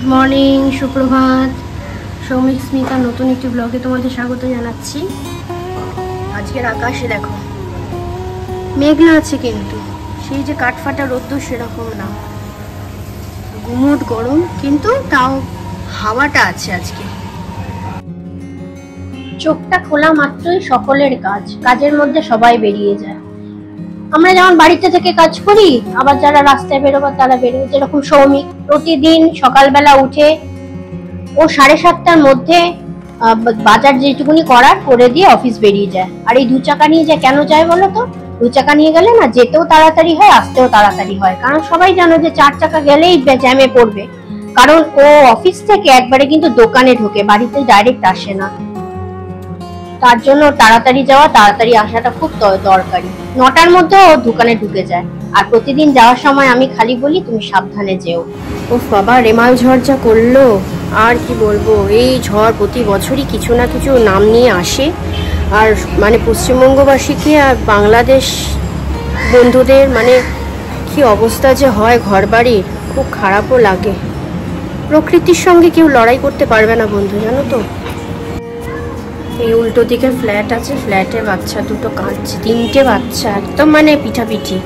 Good morning, সুপ্রভাত। সৌমিক স্মিতা নতুন একটি ব্লগে তোমাদের স্বাগত জানাচ্ছি। আজকের আকাশে দেখো মেঘলা আছে, কিন্তু সেই যে কাঠফাটা রোদ্দুর সেরকম না, গুমোট গরম, কিন্তু তাও হাওয়াটা আছে। আজকে চোখটা খোলা মাত্রই সকলের কাজের মধ্যে সবাই বেরিয়ে যায়। আমরা যেমন বাড়িতে থেকে কাজ করি, আবার যারা রাস্তায় বেরোবার তারা বেরোয়। যেরকম সৌমিক প্রতিদিন সকালবেলা উঠে ও 7:30টার মধ্যে বাজার যেটুকুনি করার করে দিয়ে অফিস বেরিয়ে যায়। আর এই 2 চাকা নিয়ে যায়। কেন যায় বলো তো? 2 চাকা নিয়ে গেলে না যেতেও তাড়াতাড়ি হয়, আসতেও তাড়াতাড়ি হয়। কারণ সবাই জানো যে 4 চাকা গেলেই জ্যামে পড়বে। কারণ ও অফিস থেকে একবারে কিন্তু দোকানে ঢোকে, বাড়িতে ডাইরেক্ট আসে না। তার জন্য তাড়াতাড়ি যাওয়া তাড়াতাড়ি আসাটা খুব দরকারি। 9টার মধ্যে ও দোকানে ঢুকে যায়। আর প্রতিদিন যাওয়ার সময় আমি খালি বলি তুমি সাবধানে যেও। ও বাবা, রেমাল ঝড় যা করলো, আর কি বলবো। এই ঝড় প্রতি বছরই কিছু না কিছু নাম নিয়ে আসে। আর মানে পশ্চিমবঙ্গবাসীকে আর বাংলাদেশ বন্ধুদের মানে কি অবস্থা যে হয় ঘর বাড়ির, খুব খারাপও লাগে। প্রকৃতির সঙ্গে কেউ লড়াই করতে পারবে না বন্ধু, জানো তো। এই উল্টো দিকে ফ্ল্যাট আছে, ফ্ল্যাটে বাচ্চা দুটো কাঁদছে, 3টে বাচ্চা একদম মানে পিঠাপিঠি,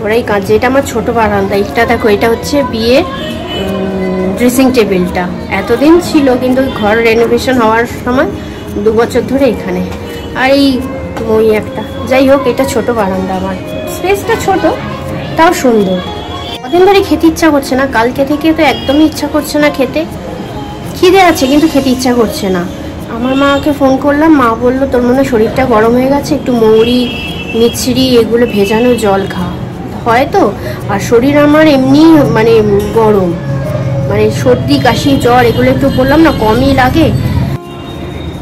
ওরাই কাঁদছে। এটা আমার ছোট বারান্দা। এটা দেখো, এটা হচ্ছে বিয়ে ড্রেসিং টেবিলটা। এতদিন ছিল, কিন্তু ঘর রেনোভেশন হওয়ার সময় 2 বছর ধরে এখানে। আর এই মই একটা, যাই হোক, এটা ছোট বারান্দা আমার। স্পেসটা ছোট, তাও সুন্দর। কদিন ধরে খেতে ইচ্ছা করছে না, কালকে থেকে তো একদমই ইচ্ছা করছে না খেতে। খিদে আছে কিন্তু খেতে ইচ্ছা করছে না। আমার মাকে ফোন করলাম, মা বললো তোর মনে শরীরটা গরম হয়ে গেছে, একটু মৌরি মিছরি এগুলো ভেজানো জল খা। হয়তো আর শরীর আমার এমনি মানে গরম, মানে সর্দি কাশি জ্বর এগুলো একটু বললাম না কমই লাগে,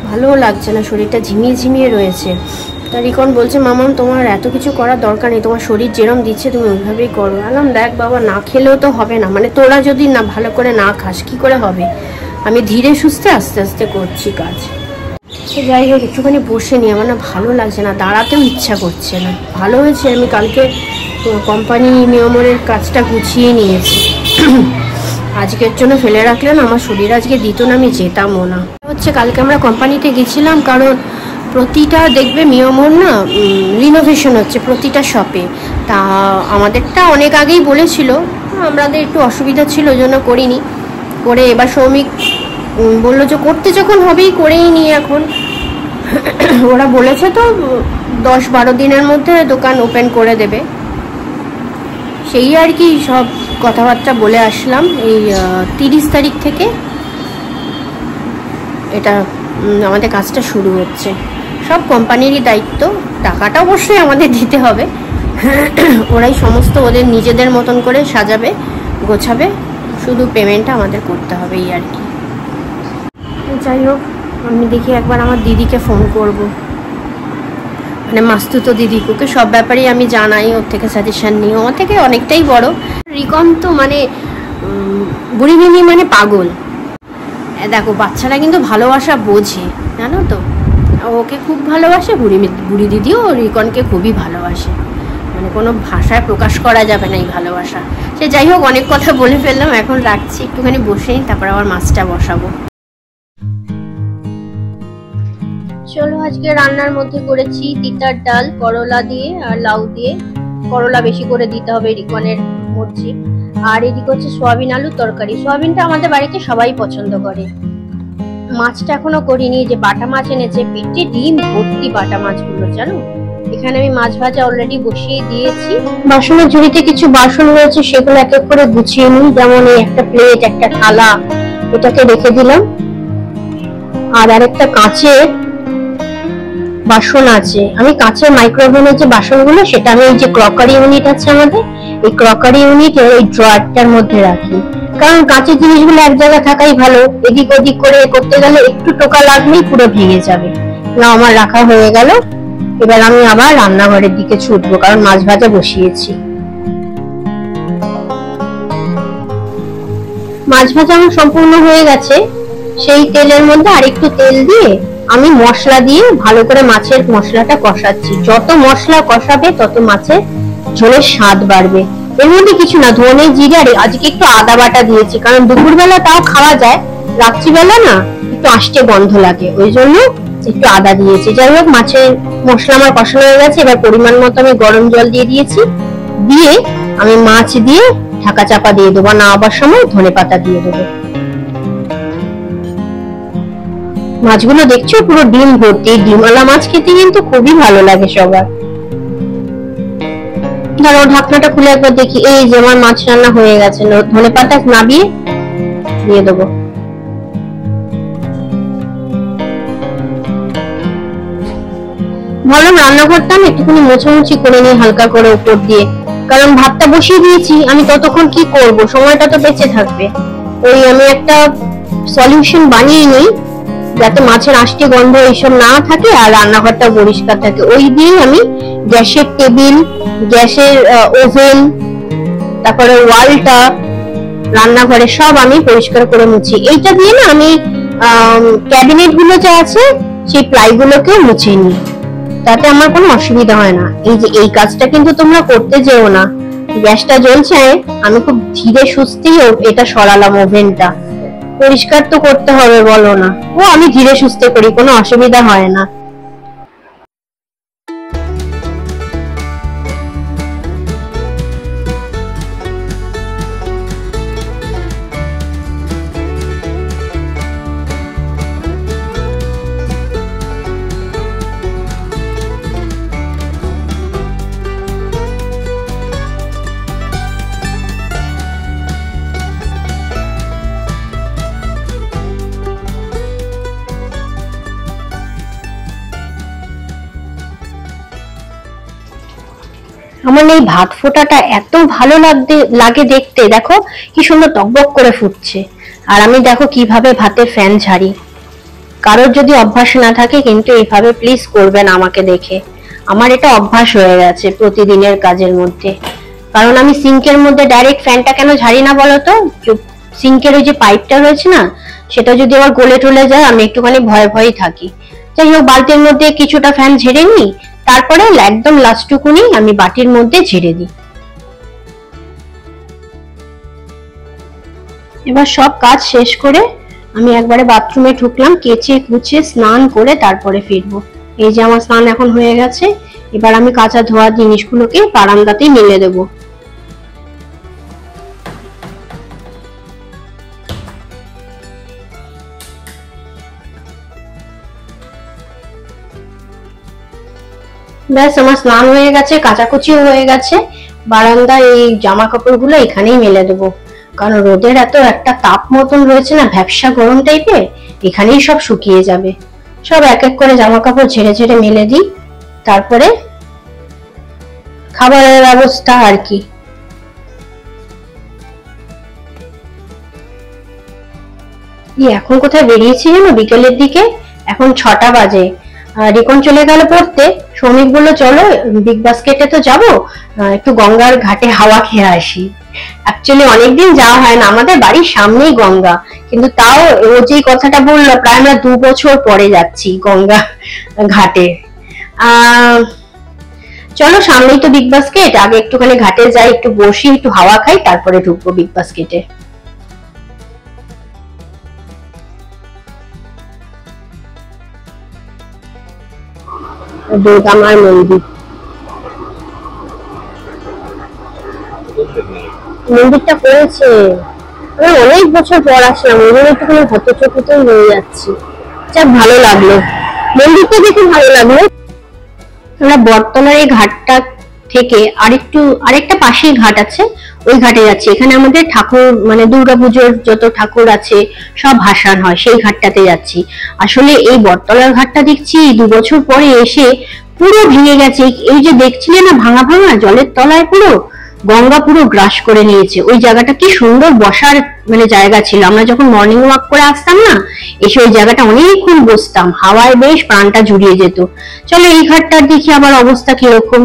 ভালোও লাগছে না, শরীরটা ঝিমিয়ে ঝিমিয়ে রয়েছে। তা রিকন বলছে মামাম তোমার এত কিছু করার দরকার নেই, তোমার শরীর যেরম দিচ্ছে তুমি ওইভাবেই করো। বললাম দেখ বাবা, না খেলেও তো হবে না, মানে তোরা যদি না ভালো করে না খাস কি করে হবে। আমি ধীরে সুস্থে আস্তে আস্তে করছি কাজ। যাই হোক, একটুখানি বসে নি, আমার না ভালো লাগছে না, দাঁড়াতেও ইচ্ছা করছে না। ভালো হয়েছে আমি কালকে কোম্পানি নিয়মের কাজটা গুছিয়ে নিয়েছি। আজকের জন্য ফেলে রাখলে না আমার শরীর আজকে দিত না, আমি যেতামও না। হচ্ছে কালকে আমরা কোম্পানিতে গেছিলাম, কারণ প্রতিটা দেখবে মিয়মোর না রিনোভেশন হচ্ছে প্রতিটা শপে। তা আমাদেরটা অনেক আগেই বলেছিল, আমাদের একটু অসুবিধা ছিল ওই জন্য করিনি। করে এবার সৌমিক বললো যে করতে যখন হবেই করেই নি। এখন ওরা বলেছে তো 10-12 দিনের মধ্যে দোকান ওপেন করে দেবে, সেই আর কি সব কথাবার্তা বলে আসলাম। এই 30 তারিখ থেকে এটা আমাদের কাজটা শুরু হচ্ছে। সব কোম্পানিরই দায়িত্ব, টাকাটা অবশ্যই আমাদের দিতে হবে। ওরাই সমস্ত ওদের নিজেদের মতন করে সাজাবে গোছাবে, শুধু পেমেন্টটা আমাদের করতে হবে, এই আর কি। যাই হোক, আমি দেখি একবার আমার দিদিকে ফোন করব, মানে মাস্তুতো দিদিকে। সব ব্যাপারেই আমি জানাই, ওর থেকে সাজেশন নিই, ওর থেকে অনেকটাই বড়। রিকন তো মানে বুড়ি মিনি মানে পাগল। দেখো বাচ্চারা কিন্তু ভালোবাসা বোঝে, জানো তো। ওকে খুব ভালোবাসে, বুড়ি দিদিও রিকনকে খুবই ভালোবাসে, মানে কোনো ভাষায় প্রকাশ করা যাবে না এই ভালোবাসা। সে যাই হোক, অনেক কথা বলে ফেললাম, এখন রাখছি, একটুখানি বসেই তারপর আবার মাছটা বসাবো। চলো, আজকে রান্নার মধ্যে করেছি তিতার ডাল, করলা দিয়ে আর লাউ দিয়ে। করলা বেশি করে দিতে হবে রিকনের মর্জি। আর এদিকে হচ্ছে সোয়াবিন আলুর তরকারি। সোয়াবিনটা আমাদের বাড়িতে সবাই পছন্দ করে। মাছটা এখনো করিনি, যে বাটা মাছ এনেছে, পেটে ডিম ভর্তি বাটা মাছগুলো, জানো। এখানে আমি মাছ ভাজা অলরেডি বসিয়ে দিয়েছি। বাসনের ঝুড়িতে কিছু বাসন রয়েছে, সেগুলো এক এক করে গুছিয়ে নিই। যেমন এই একটা প্লেট, একটা থালা, এটাকে রেখে দিলাম। আর আরেকটা কাঁচের বাসন আছে। আমি কাঁচের মাইক্রোওভেনের যে বাসনগুলো, সেটা আমি এই যে ক্রকারি ইউনিট আছে আমাদের, এই ক্রকারি ইউনিটের এই ড্রয়ারটার মধ্যে রাখি। কারণ কাঁচের জিনিসগুলো এক জায়গায় থাকাই ভালো, এদিক ওদিক করে করতে গেলে একটু টোকা লাগলেই পুরো ভেঙে যাবে। না, আমার রাখা হয়ে গেল। এবার আমি আবার রান্নাঘরের দিকে ছুটবো, কারণ মাছ ভাজা বসিয়েছি। মাছ ভাজা আমার সম্পূর্ণ হয়ে গেছে। সেই তেলের মধ্যে আরেকটু তেল দিয়ে আমি মশলা দিয়ে ভালো করে মাছের মশলাটা কষাচ্ছি। যত মশলা কষাবে তত মাছের ঝোলের স্বাদ বাড়বে। এর মধ্যে কিছু না, ধনে জিরে আর আজকে একটু আদা বাটা দিয়েছি, কারণ দুপুরবেলা তাও খাওয়া যায়, রাত্রিবেলা না একটু আষ্টে গন্ধ লাগে, ওই জন্য একটু আদা দিয়েছি। যাই হোক, মাছের মশলা আমার কষানো হয়ে গেছে। এবার পরিমাণ মতো আমি গরম জল দিয়ে দিয়েছি, দিয়ে আমি মাছ দিয়ে ঢাকা চাপা দিয়ে দেবো, নামাবার সময় ধনেপাতা দিয়ে দেবো। মাছগুলো দেখছো পুরো ডিম ভর্তি, ডিমওয়ালা মাছ খেতে কিন্তু খুবই ভালো লাগে সবার। ধরো ঢাকনাটা খুলে একবার দেখি, এই যে আমার মাছ রান্না হয়ে গেছে। ধনেপাতা নাবিয়ে দিয়ে দেবো। ভাবলাম রান্নাঘরটা আমি একটুখানি মোছামুছি করে নিই হালকা করে উপর দিয়ে, কারণ ভাতটা বসিয়ে দিয়েছি, আমি ততক্ষণ কি করব, সময়টা তো বেঁচে থাকবে। ওই আমি একটা সলিউশন বানিয়ে নিই যাতে মাছের আষ্টে গন্ধ এইসব না থাকে আর রান্নাঘরটা পরিষ্কার থাকে। ওই দিয়ে আমি গ্যাসের টেবিল, গ্যাসের ওভেন, তারপরে ওয়ালটা, রান্নাঘরে সব আমি পরিষ্কার করে মুছি। এইটা দিয়ে না আমি ক্যাবিনেট গুলো যা আছে সেই প্লাই গুলোকে মুছে নিই, তাতে আমার কোনো অসুবিধা হয় না। এই যে এই কাজটা কিন্তু তোমরা করতে যেও না। গ্যাসটা জ্বলছে, আমি খুব ধীরে সুস্থেই এটা সরালাম, ওভেনটা পরিষ্কার তো করতে হবে বলো না, ও আমি ধীরে সুস্থে করি, কোনো অসুবিধা হয় না। আমার এই ভাত ফোটাটা এত ভালো লাগে দেখতে, দেখো কি সুন্দর টকবক করে ফুটছে। আর আমি দেখো কিভাবে ভাতের ফ্যান ঝাড়ি। কারোর যদি অভ্যাস না থাকে কিন্তু এইভাবে প্লিজ করবেন আমাকে দেখে। আমার এটা অভ্যাস হয়ে গেছে প্রতিদিনের কাজের মধ্যে। কারণ আমি সিঙ্কের মধ্যে ডাইরেক্ট ফ্যানটা কেন ঝাড়ি না বলতো, সিঙ্কের ওই যে পাইপটা রয়েছে না, সেটা যদি আবার গলে টলে যায় আমি একটুখানি ভয়ে ভয়ে থাকি। যাই হোক, বালতির মধ্যে কিছুটা ফ্যান ঝেড়ে নিই, তারপরে একদম লাস্টটুকুনি আমি বাটির মধ্যে ঝেড়ে দিই। এবার সব কাজ শেষ করে আমি একবারে বাথরুমে ঢুকলাম, কেচে কুচে স্নান করে তারপরে ফিরবো। এই যে আমার স্নান এখন হয়ে গেছে, এবার আমি কাঁচা ধোয়া জিনিসগুলোকে বারান্দাতেই মেলে দেবো। ব্যাস আমার স্নান হয়ে গেছে, কাচাকুচিও হয়ে গেছে। বারান্দায় এই জামা কাপড়গুলো এখানেই মেলে দেবো, কারণ রোদের এত একটা তাপ মতন রয়েছে না, ভ্যাপসা গরম টাইপের, এখানেই সব শুকিয়ে যাবে। সব এক এক করে জামা কাপড় ঝেড়ে ঝেড়ে মেলে দিই, তারপরে খাবারের ব্যবস্থা আর কি। এখন কোথায় বেরিয়েছি জানো, বিকেলের দিকে, এখন 6টা বাজে। রিকন চলে গেল পড়তে, শ্রমিক বললো চলো বিগ বাস্কেটে তো যাবো, একটু গঙ্গার ঘাটে হাওয়া খেয়ে আসি। অ্যাকচুয়ালি অনেকদিন যাওয়া হয় না, আমাদের বাড়ির সামনেই গঙ্গা, কিন্তু তাও ও যে কথাটা বললো, প্রায় আমরা 2 বছর পরে যাচ্ছি গঙ্গা ঘাটে। চলো, সামনেই তো বিগ বাস্কেট, আগে একটুখানি ঘাটে যাই, একটু বসি, একটু হাওয়া খাই, তারপরে ঢুকবো বিগ বাস্কেটে। দুর্গা মার মন্দির, মন্দিরটা করেছে, আমি অনেক বছর পর আসলাম, ওই জন্য একটুখানি হতচকিতই হয়ে যাচ্ছি। যা ভালো লাগলো, মন্দিরটা দেখে ভালো লাগলো। আমরা বটতলার এই ঘাটটা থেকে আরেকটা পাশেই ঘাট আছে, ওই ঘাটে যাচ্ছি। এখানে আমাদের ঠাকুর, মানে দুর্গাপুজোর যত ঠাকুর আছে সব ভাসান হয়, সেই ঘাটটাতে যাচ্ছি। আসলে এই বটতলার ঘাটটা দেখছি 2 বছর পরে এসে পুরো ভেঙে গেছে। এই যে দেখছিলে না, ভাঙা ভাঙা জলের তলায় পুরো গঙ্গা পুরো গ্রাস করে নিয়েছে। ওই জায়গাটা কি সুন্দর বসার মানে জায়গা ছিল, আমরা যখন মর্নিং ওয়াক করে আসতাম না, এসে ওই জায়গাটা অনেকক্ষণ বসতাম, হাওয়ায় বেশ প্রাণটা জুড়িয়ে যেত। চলো এই ঘাটটার দেখি আবার অবস্থা কিরকম।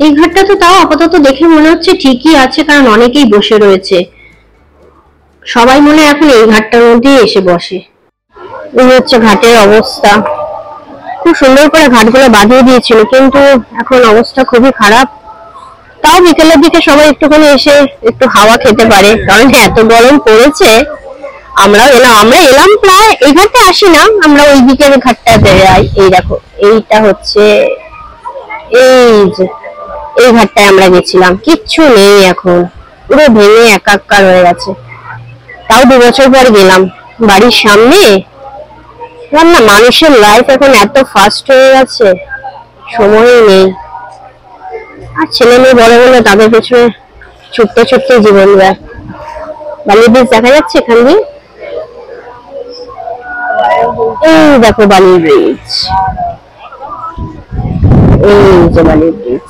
এই ঘাটটা তো তাও আপাতত দেখে মনে হচ্ছে ঠিকই আছে, কারণ অনেকেই বসে রয়েছে, সবাই মনে এখন এই ঘাটটার মধ্যেই এসে বসে। এই হচ্ছে ঘাটের অবস্থা, খুব সুন্দর করে ঘাটগুলো বাঁধিয়ে দিয়েছিল, কিন্তু এখন অবস্থা খুবই খারাপ। তাও বিকেলের দিকে সবাই একটুখানি এসে একটু হাওয়া খেতে পারে, কারণ এত গরম পড়েছে। আমরা এলাম প্রায় এই ঘাটে আসি না, আমরা ওই দিকের ঘাটটাতে যাই। এই দেখো, এইটা হচ্ছে এই ঘাটটায় আমরা গেছিলাম, কিচ্ছু নেই এখন, পুরো ভেঙে একাকার হয়ে গেছে। তাও 2 বছর পর গেলাম বাড়ির সামনে। না, মানুষের লাইফ এখন এত ফাস্ট হয়ে গেছে, সময়ই নেই। আর ছেলে মেয়ে বড় হলে তাদের পেছনে ছুটতে ছুটতে জীবন যায়। বালি ব্রিজ দেখা যাচ্ছে এখান দিয়ে, এই দেখো বালি ব্রিজ, এই যে বালি ব্রিজ।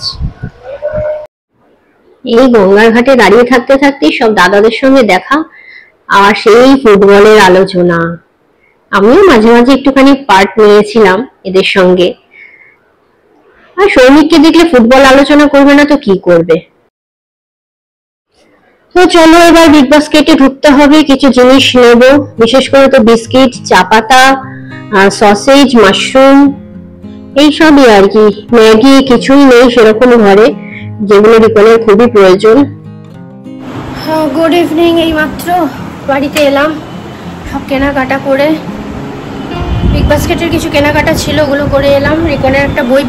এই গঙ্গার ঘাটে দাঁড়িয়ে থাকতে থাকতেই সব দাদাদের সঙ্গে দেখা, আর সেই ফুটবলের আলোচনা। আমিও মাঝে মাঝে একটুখানি পার্ট নিয়েছিলাম এদের সঙ্গে। আর সৌমিককে দেখলে ফুটবল আলোচনা করবে না তো কি করবে। তো চলো এবার বিগ বাস্কেটে ঢুকতে হবে, কিছু জিনিস নেবো, বিশেষ করে তো বিস্কিট, চা পাতা, সসেজ, মাশরুম, এইসবই আর কি। ম্যাগি কিছুই নেই সেরকম ঘরে, যেগুলো রিকনের খুবই প্রয়োজন। গুড ইভিনিং, এই মাত্র বাড়িতে এলাম সব কেনাকাটা করে। বিগ বাস্কেটের কিছু কেনাকাটা ছিল, ওগুলো করে এলাম। রিকনের একটা বই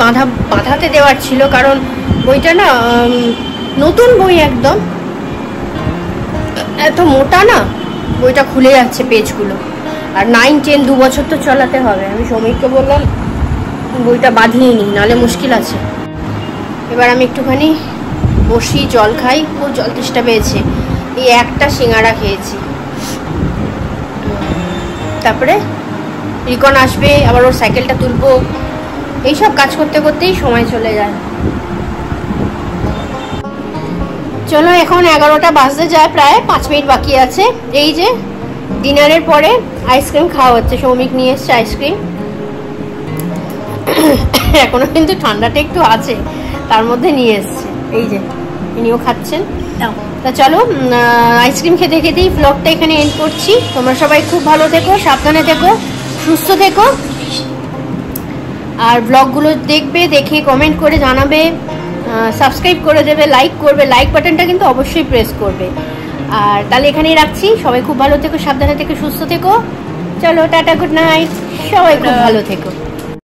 বাঁধাতে দেওয়ার ছিল, কারণ বইটা না নতুন বই, একদম এত মোটা না, বইটা খুলে যাচ্ছে পেজগুলো। আর 9, 10 2 বছর তো চালাতে হবে। আমি সৌমিককে বললাম বইটা বাঁধিয়ে নি, নাহলে মুশকিল আছে। এবার আমি একটুখানি বসি, জল খাই, খুব জল তেষ্টা পেয়েছে। এই একটা সিঙ্গাড়া খেয়েছি, তারপরে রিকন আসবে, আবার ওর সাইকেলটা তুলবো, এইসব কাজ করতে করতেই সময় চলে যায়। চলো এখন 11টা বাজতে যায়, প্রায় 5 মিনিট বাকি আছে। এই যে ডিনারের পরে আইসক্রিম খাওয়া হচ্ছে, সৌমিক নিয়ে এসছে আইসক্রিম। এখনো কিন্তু ঠান্ডাটা একটু আছে, তার মধ্যে নিয়ে এসছে। এই যে ইনিও খাচ্ছেন। তা চলো আইসক্রিম খেতে খেতেই ব্লগটা এখানে এন্ড করছি। তোমরা সবাই খুব ভালো থেকো, সাবধানে থেকো, সুস্থ থেকো। আর ব্লগগুলো দেখবে, দেখে কমেন্ট করে জানাবে, সাবস্ক্রাইব করে দেবে, লাইক করবে। লাইক বাটনটা কিন্তু অবশ্যই প্রেস করবে। আর তাহলে এখানেই রাখছি। সবাই খুব ভালো থেকো, সাবধানে থেকো, সুস্থ থেকো। চলো টাটা, গুড নাইট, সবাই খুব ভালো থেকো।